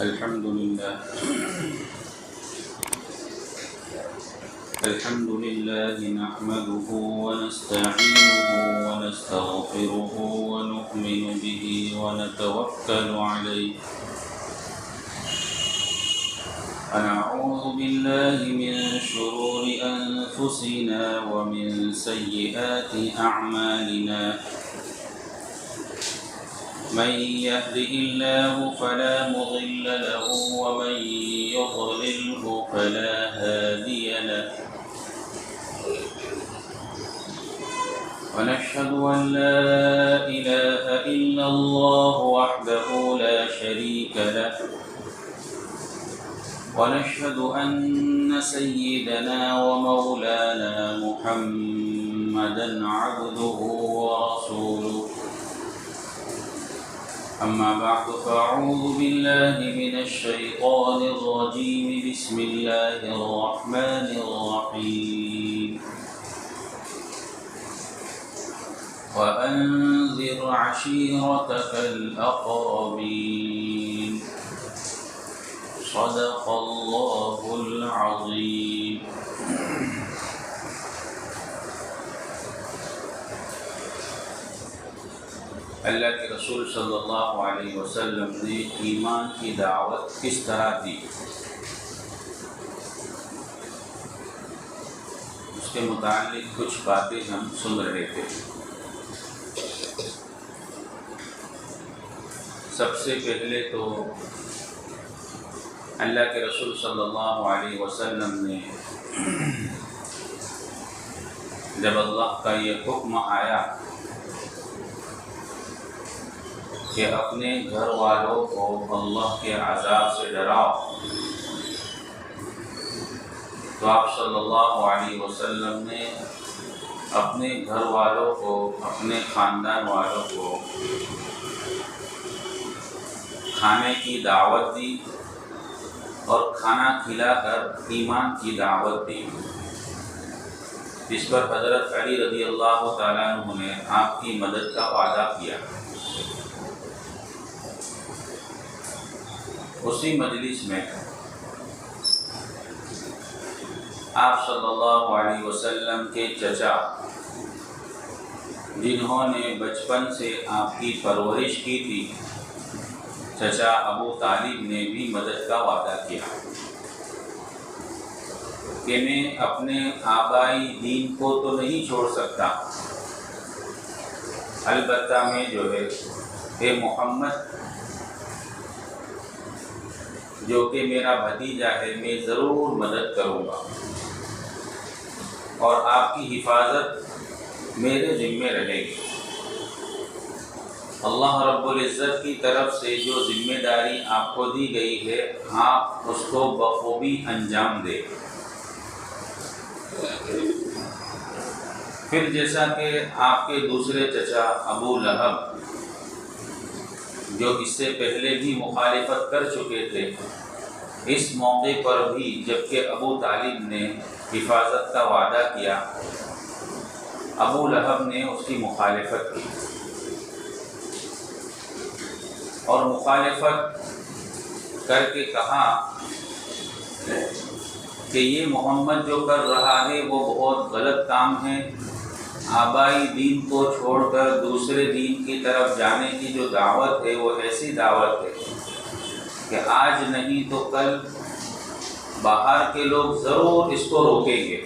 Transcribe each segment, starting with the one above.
الحمد لله نحمده ونستعينه ونستغفره ونؤمن به ونتوكل عليه ونعوذ بالله من شرور أنفسنا ومن سيئات أعمالنا من يهده الله فلا مضل له ومن يضلله فلا هادي له ونشهد أن لا إله إلا الله وحده لا شريك له ونشهد أن سيدنا ومولانا محمدا عبده ورسوله أما بعد فأعوذ بالله من الشيطان الرجيم بسم الله الرحمن الرحيم وأنذر عشيرتك الأقربين صدق الله العظيم اللہ کے رسول صلی اللہ علیہ وسلم نے ایمان کی دعوت کس طرح دی، اس کے متعلق کچھ باتیں ہم سن رہے تھے۔ سب سے پہلے تو اللہ کے رسول صلی اللہ علیہ وسلم نے جب اللہ کا یہ حکم آیا کہ اپنے گھر والوں کو اللہ کے عذاب سے ڈراؤ، تو آپ صلی اللہ علیہ وسلم نے اپنے گھر والوں کو، اپنے خاندان والوں کو کھانے کی دعوت دی اور کھانا کھلا کر ایمان کی دعوت دی، جس پر حضرت علی رضی اللہ تعالیٰ عنہ نے آپ کی مدد کا وعدہ کیا۔ اسی مجلس میں آپ صلی اللہ علیہ وسلم کے چچا، جنہوں نے بچپن سے آپ کی پرورش کی تھی، چچا ابو طالب نے بھی مدد کا وعدہ کیا کہ میں اپنے آبائی دین کو تو نہیں چھوڑ سکتا، البتہ میں جو ہے اے محمد جو کہ میرا بھتیجا ہے، میں ضرور مدد کروں گا اور آپ کی حفاظت میرے ذمے رہے گی۔ اللہ رب العزت کی طرف سے جو ذمہ داری آپ کو دی گئی ہے، آپ اس کو بخوبی انجام دیں۔ پھر جیسا کہ آپ کے دوسرے چچا ابو لہب، جو اس سے پہلے بھی مخالفت کر چکے تھے، اس موقع پر بھی جبکہ ابو طالب نے حفاظت کا وعدہ کیا، ابو لہب نے اس کی مخالفت کی اور مخالفت کر کے کہا کہ یہ محمد جو کر رہا ہے وہ بہت غلط کام ہے، آبائی دین کو چھوڑ کر دوسرے دین کی طرف جانے کی جو دعوت ہے وہ ایسی دعوت ہے کہ آج نہیں تو کل باہر کے لوگ ضرور اس کو روکیں گے۔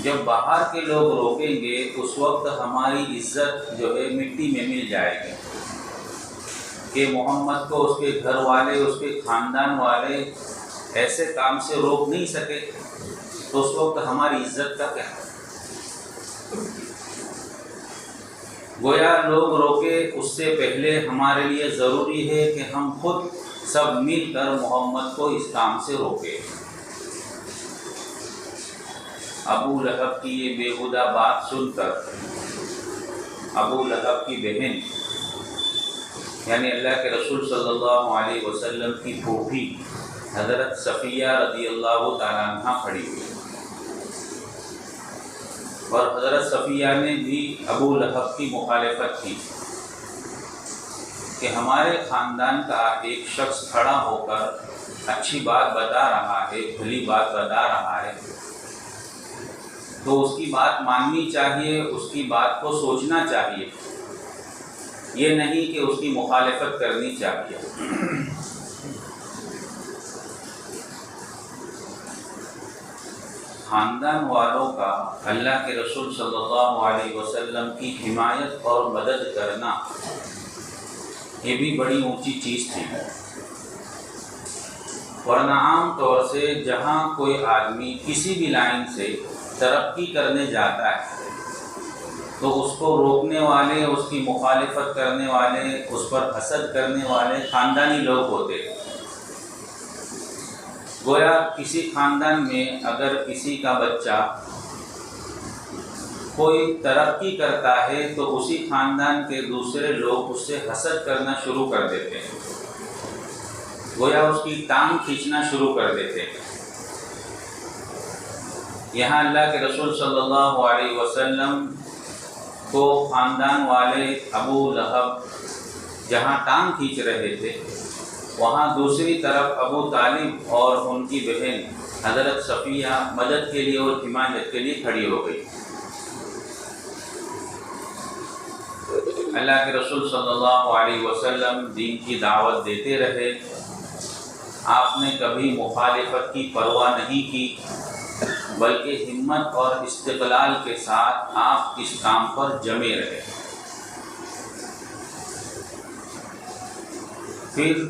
جب باہر کے لوگ روکیں گے اس وقت ہماری عزت جو ہے مٹی میں مل جائے گی کہ محمد کو اس کے گھر والے، اس کے خاندان والے ایسے کام سے روک نہیں سکے، تو اس وقت ہماری عزت کا کیا؟ گویا لوگ روکے اس سے پہلے ہمارے لیے ضروری ہے کہ ہم خود سب مل کر محمد کو اس کام سے روکیں۔ ابو لہب کی یہ بیہودہ بات سن کر ابو لہب کی بہن یعنی اللہ کے رسول صلی اللہ علیہ وسلم کی پھوپھی حضرت صفیہ رضی اللہ تعالیٰ عنہ کھڑی ہوئی، اور حضرت صفیہ نے بھی ابو لہب کی مخالفت کی کہ کہ ہمارے خاندان کا ایک شخص کھڑا ہو کر اچھی بات بتا رہا ہے، بھلی بات بتا رہا ہے، تو اس کی بات ماننی چاہیے، اس کی بات کو سوچنا چاہیے، یہ نہیں کہ اس کی مخالفت کرنی چاہیے۔ خاندان والوں کا اللہ کے رسول صلی اللہ علیہ وسلم کی حمایت اور مدد کرنا یہ بھی بڑی اونچی چیز تھی، ورنہ عام طور سے جہاں کوئی آدمی کسی بھی لائن سے ترقی کرنے جاتا ہے تو اس کو روکنے والے، اس کی مخالفت کرنے والے، اس پر حسد کرنے والے خاندانی لوگ ہوتے ہیں۔ گویا کسی خاندان میں اگر کسی کا بچہ کوئی ترقی کرتا ہے تو اسی خاندان کے دوسرے لوگ اس سے حسد کرنا شروع کر دیتے ہیں، گویا اس کی ٹانگ کھینچنا شروع کر دیتے ہیں۔ یہاں اللہ کے رسول صلی اللہ علیہ وسلم کو خاندان والے ابو لہب جہاں ٹانگ کھینچ رہے تھے، وہاں دوسری طرف ابو طالب اور ان کی بہن حضرت صفیہ مدد کے لیے اور حمایت کے لیے کھڑی ہو گئی۔ اللہ کے رسول صلی اللہ علیہ وسلم دین کی دعوت دیتے رہے، آپ نے کبھی مخالفت کی پرواہ نہیں کی، بلکہ ہمت اور استقلال کے ساتھ آپ اس کام پر جمے رہے۔ پھر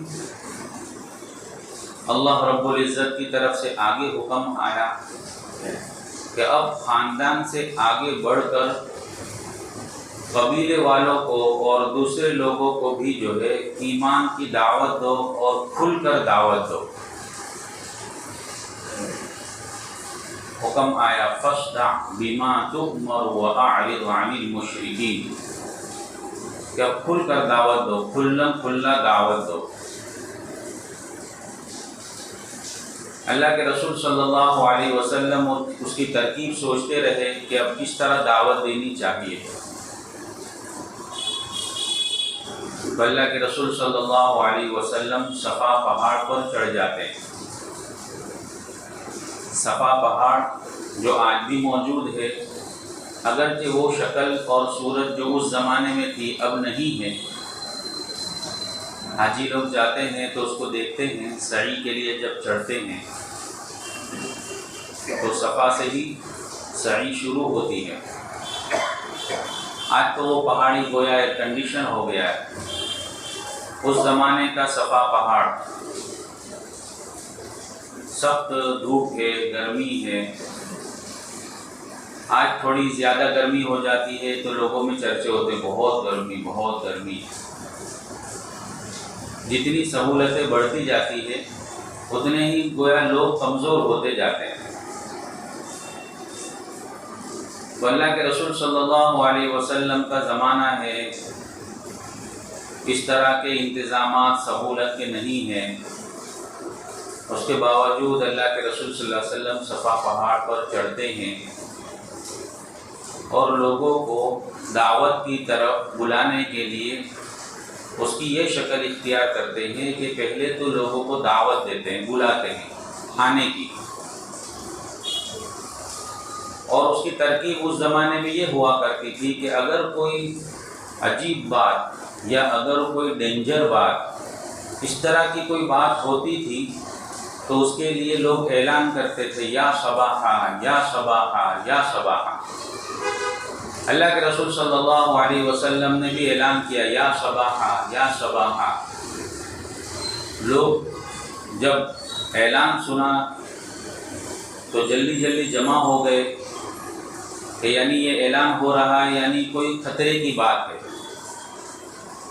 اللہ رب العزت کی طرف سے آگے حکم آیا کہ اب خاندان سے آگے بڑھ کر قبیلے والوں کو اور دوسرے لوگوں کو بھی جو ہے ایمان کی دعوت دو اور کھل کر دعوت دو۔ حکم آیا فاصدع بما تؤمر واعرض عن المشرکین، کہ اب کھل کر دعوت دو، کھلا دعوت دو۔ اللہ کے رسول صلی اللہ علیہ وسلم اس کی ترکیب سوچتے رہے کہ اب کس طرح دعوت دینی چاہیے۔ تو اللہ کے رسول صلی اللہ علیہ وسلم صفا پہاڑ پر چڑھ جاتے ہیں۔ صفا پہاڑ جو آج بھی موجود ہے، اگرچہ وہ شکل اور صورت جو اس زمانے میں تھی اب نہیں ہے۔ حاجی لوگ جاتے ہیں تو اس کو دیکھتے ہیں، سعی کے لیے جب چڑھتے ہیں تو صفا سے ہی سعی شروع ہوتی ہے۔ آج تو وہ پہاڑی گویا ایئر کنڈیشن ہو گیا ہے، اس زمانے کا صفا پہاڑ سخت دھوپ ہے، گرمی ہے۔ آج تھوڑی زیادہ گرمی ہو جاتی ہے تو لوگوں میں چرچے ہوتے ہیں بہت گرمی، بہت گرمی۔ جتنی سہولتیں بڑھتی جاتی ہے اتنے ہی گویا لوگ کمزور ہوتے جاتے ہیں۔ تو اللہ کے رسول صلی اللہ علیہ وسلم کا زمانہ ہے، اس طرح کے انتظامات سہولت کے نہیں ہیں، اس کے باوجود اللہ کے رسول صلی اللہ علیہ وسلم صفا پہاڑ پر چڑھتے ہیں اور لوگوں کو دعوت کی طرف بلانے کے لیے اس کی یہ شکل اختیار کرتے ہیں کہ پہلے تو لوگوں کو دعوت دیتے ہیں، بلاتے ہیں کھانے کی۔ اور اس کی ترکیب اس زمانے میں یہ ہوا کرتی تھی کہ اگر کوئی عجیب بات یا اگر کوئی ڈینجر بات، اس طرح کی کوئی بات ہوتی تھی تو اس کے لیے لوگ اعلان کرتے تھے یا صباحا، یا صباحا، یا صباحا۔ اللہ کے رسول صلی اللہ علیہ وسلم نے بھی اعلان کیا یا صباحا، یا صباحا۔ لوگ جب اعلان سنا تو جلدی جلدی جمع ہو گئے کہ یعنی یہ اعلان ہو رہا ہے، یعنی کوئی خطرے کی بات ہے،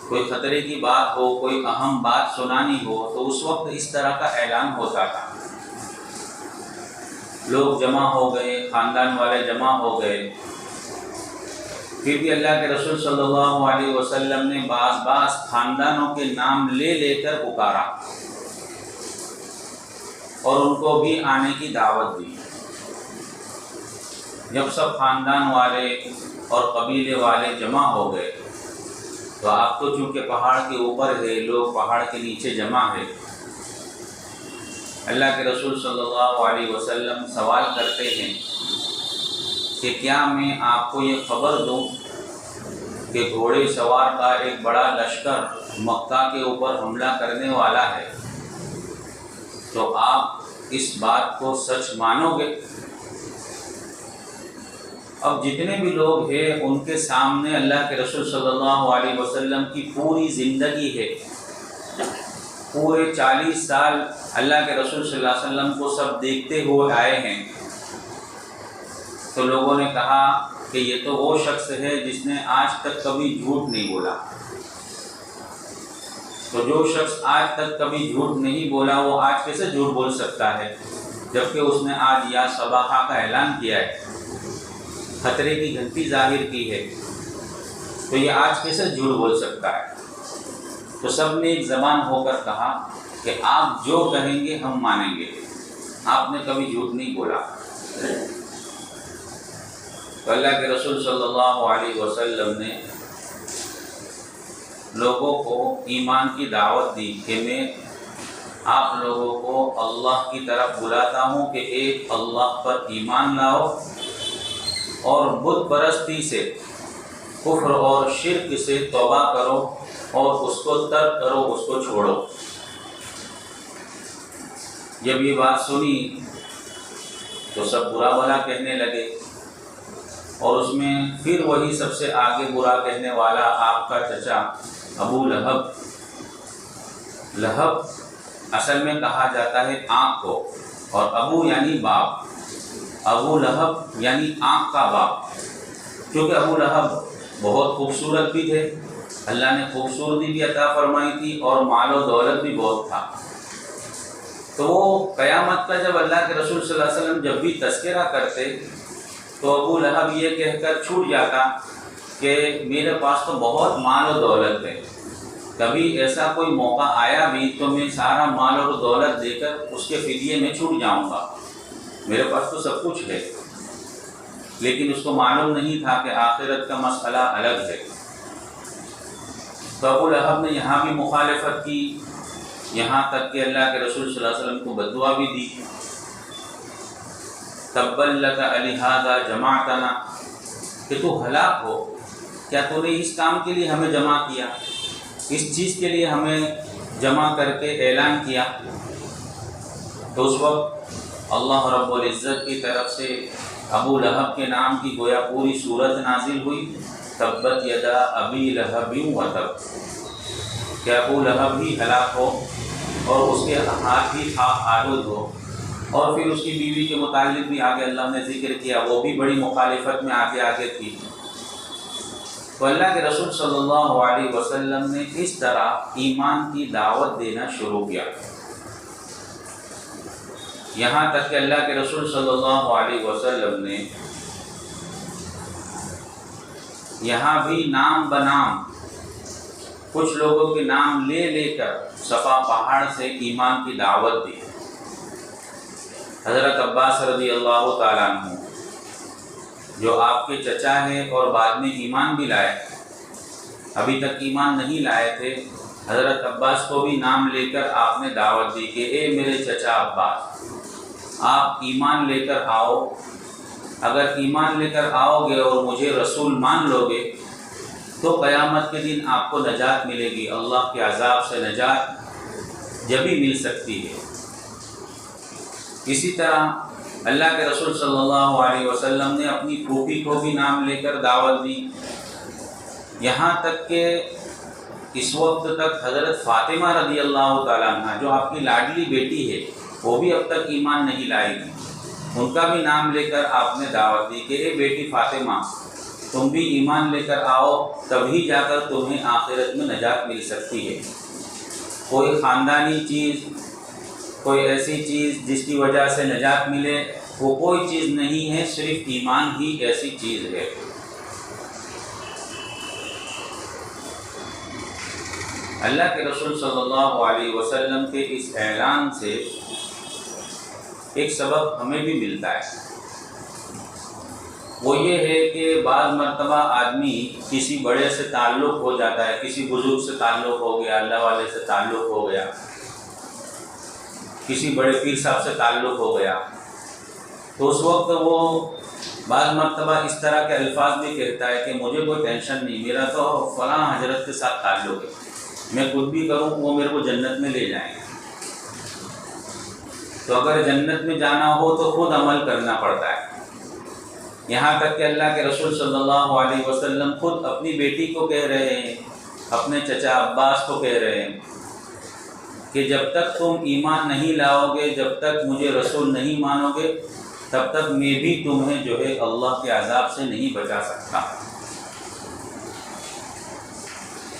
کوئی خطرے کی بات ہو، کوئی اہم بات سنانی ہو تو اس وقت اس طرح کا اعلان ہوتا تھا۔ لوگ جمع ہو گئے، خاندان والے جمع ہو گئے۔ پھر بھی اللہ کے رسول صلی اللہ علیہ وسلم نے بعض خاندانوں کے نام لے لے کر پکارا اور ان کو بھی آنے کی دعوت دی۔ جب سب خاندان والے اور قبیلے والے جمع ہو گئے تو آپ تو چونکہ پہاڑ کے اوپر ہے، لوگ پہاڑ کے نیچے جمع ہے۔ اللہ کے رسول صلی اللہ علیہ وسلم سوال کرتے ہیں کہ کیا میں آپ کو یہ خبر دوں کہ گھوڑے سوار کا ایک بڑا لشکر مکہ کے اوپر حملہ کرنے والا ہے، تو آپ اس بات کو سچ مانو گے؟ اب جتنے بھی لوگ ہیں ان کے سامنے اللہ کے رسول صلی اللہ علیہ وسلم کی پوری زندگی ہے، پورے 40 سال اللہ کے رسول صلی اللہ علیہ وسلم کو سب دیکھتے ہوئے آئے ہیں۔ تو لوگوں نے کہا کہ یہ تو وہ شخص ہے جس نے آج تک کبھی جھوٹ نہیں بولا۔ تو جو شخص آج تک کبھی جھوٹ نہیں بولا وہ آج کیسے جھوٹ بول سکتا ہے، جبکہ اس نے آج یا صباحہ کا اعلان کیا ہے، خطرے کی گھنٹی ظاہر کی ہے، تو یہ آج کیسے جھوٹ بول سکتا ہے؟ تو سب نے ایک زبان ہو کر کہا کہ آپ جو کہیں گے ہم مانیں گے، آپ نے کبھی جھوٹ نہیں بولا۔ تو اللہ کے رسول صلی اللہ علیہ وسلم نے لوگوں کو ایمان کی دعوت دی کہ میں آپ لوگوں کو اللہ کی طرف بلاتا ہوں کہ ایک اللہ پر ایمان لاؤ اور بت پرستی سے، کفر اور شرک سے توبہ کرو اور اس کو ترک کرو، اس کو چھوڑو۔ جب یہ بات سنی تو سب برا بھلا کہنے لگے، اور اس میں پھر وہی سب سے آگے برا کہنے والا آپ کا چچا ابو لہب۔ لہب اصل میں کہا جاتا ہے آنکھ کو، اور ابو یعنی باپ، ابو لہب یعنی آنکھ کا باپ، کیونکہ ابو لہب بہت خوبصورت بھی تھے، اللہ نے خوبصورتی بھی عطا فرمائی تھی اور مال و دولت بھی بہت تھا۔ تو وہ قیامت کا جب اللہ کے رسول صلی اللہ علیہ وسلم جب بھی تذکرہ کرتے تو ابو لہب یہ کہہ کر چھوٹ جاتا کہ میرے پاس تو بہت مال و دولت ہے، کبھی ایسا کوئی موقع آیا بھی تو میں سارا مال اور دولت دے کر اس کے فدیے میں چھوٹ جاؤں گا، میرے پاس تو سب کچھ ہے۔ لیکن اس کو معلوم نہیں تھا کہ آخرت کا مسئلہ الگ ہے۔ تو ابو لہب نے یہاں بھی مخالفت کی، یہاں تک کہ اللہ کے رسول صلی اللہ علیہ وسلم کو بددعا بھی دی، تبا لک لہذا جمعتنا، کہ تو ہلاک ہو، کیا تو نے اس کام کے لیے ہمیں جمع کیا، اس چیز کے لیے ہمیں جمع کر کے اعلان کیا؟ تو اس وقت اللہ رب العزت کی طرف سے ابو لہب کے نام کی گویا پوری صورت نازل ہوئی، تبت یدا ابی لہب وتب، کہ ابو لہب ہی ہلاک ہو اور اس کے ہاتھ ہی آلود ہو۔ اور پھر اس کی بیوی کے متعلق بھی آگے اللہ نے ذکر کیا، وہ بھی بڑی مخالفت میں آگے تھی۔ تو اللہ کے رسول صلی اللہ علیہ وسلم نے اس طرح ایمان کی دعوت دینا شروع کیا، یہاں تک کہ اللہ کے رسول صلی اللہ علیہ وسلم نے یہاں بھی نام بنام کچھ لوگوں کے نام لے لے کر صفا پہاڑ سے ایمان کی دعوت دی۔ حضرت عباس رضی اللہ تعالیٰ عنہ جو آپ کے چچا ہیں اور بعد میں ایمان بھی لائے، ابھی تک ایمان نہیں لائے تھے، حضرت عباس کو بھی نام لے کر آپ نے دعوت دی کہ اے میرے چچا عباس، آپ ایمان لے کر آؤ، اگر ایمان لے کر آؤ گے اور مجھے رسول مان لو گے تو قیامت کے دن آپ کو نجات ملے گی، اللہ کے عذاب سے نجات جبھی مل سکتی ہے۔ اسی طرح اللہ کے رسول صلی اللہ علیہ وسلم نے اپنی پھوپھی کو بھی نام لے کر دعوت دی، یہاں تک کہ اس وقت تک حضرت فاطمہ رضی اللہ تعالیٰ عنہ جو آپ کی لاڈلی بیٹی ہے وہ بھی اب تک ایمان نہیں لائی تھی، ان کا بھی نام لے کر آپ نے دعوت دی کہ اے بیٹی فاطمہ، تم بھی ایمان لے کر آؤ، تبھی جا کر تمہیں آخرت میں نجات مل سکتی ہے۔ کوئی خاندانی چیز، کوئی ایسی چیز جس کی وجہ سے نجات ملے، وہ کوئی چیز نہیں ہے، صرف ایمان ہی ایسی چیز ہے۔ اللہ کے رسول صلی اللہ علیہ وسلم کے اس اعلان سے ایک سبق ہمیں بھی ملتا ہے، وہ یہ ہے کہ بعض مرتبہ آدمی کسی بڑے سے تعلق ہو جاتا ہے، کسی بزرگ سے تعلق ہو گیا، اللہ والے سے تعلق ہو گیا، کسی بڑے پیر صاحب سے تعلق ہو گیا، تو اس وقت وہ بعض مرتبہ اس طرح کے الفاظ بھی کہتا ہے کہ مجھے کوئی ٹینشن نہیں، میرا تو فلاں حضرت کے ساتھ تعلق ہے، میں کچھ بھی کروں وہ میرے کو جنت میں لے جائیں گے۔ تو اگر جنت میں جانا ہو تو خود عمل کرنا پڑتا ہے۔ یہاں تک کہ اللہ کے رسول صلی اللہ علیہ وسلم خود اپنی بیٹی کو کہہ رہے ہیں، اپنے چچا عباس کو کہہ رہے ہیں کہ جب تک تم ایمان نہیں لاؤ گے، جب تک مجھے رسول نہیں مانو گے، تب تک میں بھی تمہیں جو ہے اللہ کے عذاب سے نہیں بچا سکتا۔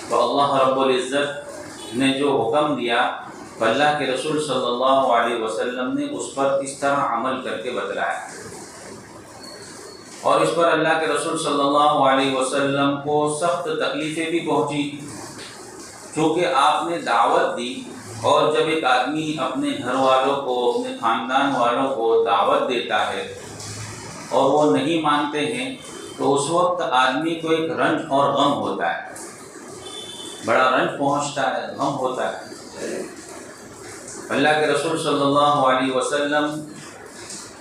تو اللہ رب العزت نے جو حکم دیا، اللہ کے رسول صلی اللہ علیہ وسلم نے اس پر اس طرح عمل کر کے بتلایا، اور اس پر اللہ کے رسول صلی اللہ علیہ وسلم کو سخت تکلیفیں بھی پہنچی، چونکہ آپ نے دعوت دی، اور جب ایک آدمی اپنے گھر والوں کو، اپنے خاندان والوں کو دعوت دیتا ہے اور وہ نہیں مانتے ہیں، تو اس وقت آدمی کو ایک رنج اور غم ہوتا ہے، بڑا رنج پہنچتا ہے، غم ہوتا ہے۔ اللہ کے رسول صلی اللہ علیہ وسلم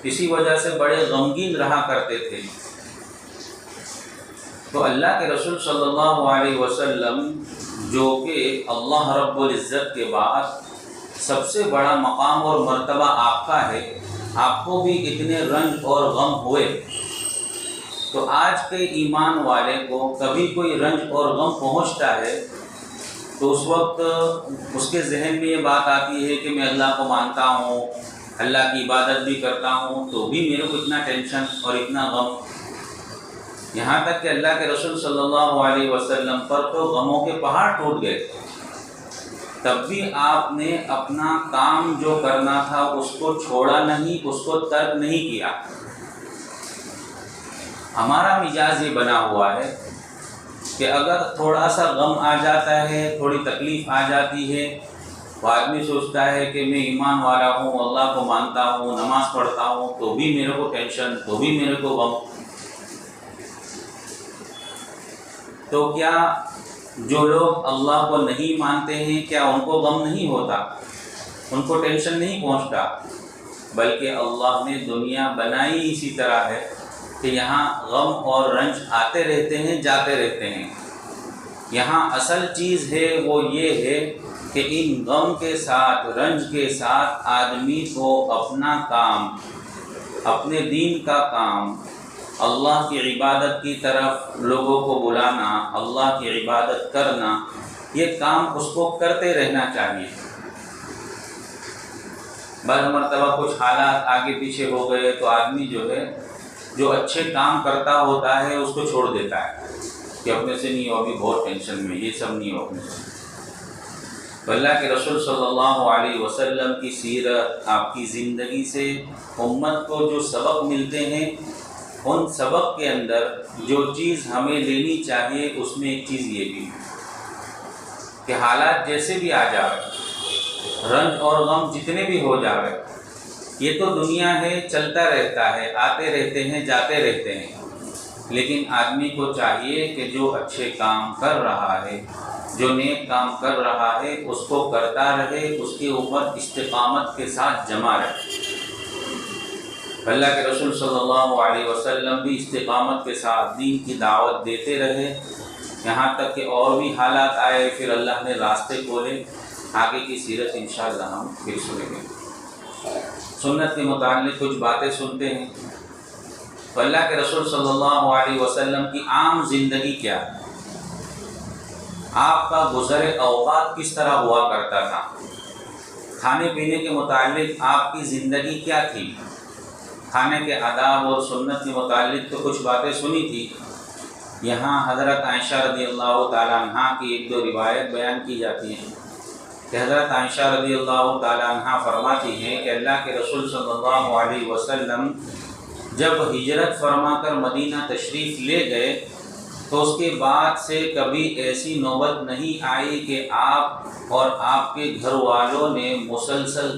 اسی وجہ سے بڑے غمگین رہا کرتے تھے۔ تو اللہ کے رسول صلی اللہ علیہ وسلم جو کہ اللہ رب العزت کے بعد سب سے بڑا مقام اور مرتبہ آپ کا ہے، آپ کو بھی اتنے رنج اور غم ہوئے، تو آج کے ایمان والے کو کبھی کوئی رنج اور غم پہنچتا ہے تو اس وقت اس کے ذہن میں یہ بات آتی ہے کہ میں اللہ کو مانتا ہوں، اللہ کی عبادت بھی کرتا ہوں، تو بھی میرے کو اتنا ٹینشن اور اتنا غم۔ یہاں تک کہ اللہ کے رسول صلی اللہ علیہ وسلم پر تو غموں کے پہاڑ ٹوٹ گئے، تب بھی آپ نے اپنا کام جو کرنا تھا اس کو چھوڑا نہیں، اس کو ترک نہیں کیا۔ ہمارا مزاج یہ بنا ہوا ہے کہ اگر تھوڑا سا غم آ جاتا ہے، تھوڑی تکلیف آ جاتی ہے، تو آدمی سوچتا ہے کہ میں ایمان والا ہوں، اللہ کو مانتا ہوں، نماز پڑھتا ہوں، تو بھی میرے کو ٹینشن، تو بھی میرے کو غم۔ تو کیا جو لوگ اللہ کو نہیں مانتے ہیں، کیا ان کو غم نہیں ہوتا، ان کو ٹینشن نہیں پہنچتا؟ بلکہ اللہ نے دنیا بنائی اسی طرح ہے کہ یہاں غم اور رنج آتے رہتے ہیں، جاتے رہتے ہیں۔ یہاں اصل چیز ہے وہ یہ ہے کہ ان غم کے ساتھ، رنج کے ساتھ آدمی کو اپنا کام، اپنے دین کا کام، اللہ کی عبادت کی طرف لوگوں کو بلانا، اللہ کی عبادت کرنا، یہ کام اس کو کرتے رہنا چاہیے۔ بعض مرتبہ کچھ حالات آگے پیچھے ہو گئے تو آدمی جو ہے، جو اچھے کام کرتا ہوتا ہے اس کو چھوڑ دیتا ہے کہ اپنے سے نہیں ہو، ابھی بہت ٹینشن میں، یہ سب نہیں ہو اپنے سے۔ تو اللہ کے رسول صلی اللہ علیہ وسلم کی سیرت، آپ کی زندگی سے امت کو جو سبق ملتے ہیں، ان سبق کے اندر جو چیز ہمیں لینی چاہیے، اس میں ایک چیز یہ بھی کہ حالات جیسے بھی آ جائے، رنج اور غم جتنے بھی ہو جائے، یہ تو دنیا ہے، چلتا رہتا ہے، آتے رہتے ہیں، جاتے رہتے ہیں، لیکن آدمی کو چاہیے کہ جو اچھے کام کر رہا ہے، جو نیک کام کر رہا ہے، اس کو کرتا رہے، اس کے اوپر استقامت کے ساتھ جمع رہے۔ اللہ کے رسول صلی اللہ علیہ وسلم بھی استقامت کے ساتھ دین کی دعوت دیتے رہے، یہاں تک کہ اور بھی حالات آئے، پھر اللہ نے راستے کھولے۔ آگے کی سیرت انشاءاللہ ہم پھر سنیں گے۔ سنت کے متعلق کچھ باتیں سنتے ہیں۔ تو اللہ کے رسول صلی اللہ علیہ وسلم کی عام زندگی کیا ہے، آپ کا گزر اوقات کس طرح ہوا کرتا تھا، کھانے پینے کے متعلق آپ کی زندگی کیا تھی، کھانے کے آداب اور سنت کے متعلق تو کچھ باتیں سنی تھی۔ یہاں حضرت عائشہ رضی اللہ تعالیٰ عنہ کی ایک دو روایت بیان کی جاتی ہیں کہ حضرت عائشہ رضی اللہ تعالیٰ عنہ فرماتی ہیں کہ اللہ کے رسول صلی اللہ علیہ وسلم جب ہجرت فرما کر مدینہ تشریف لے گئے تو اس کے بعد سے کبھی ایسی نوبت نہیں آئی کہ آپ اور آپ کے گھر والوں نے مسلسل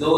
2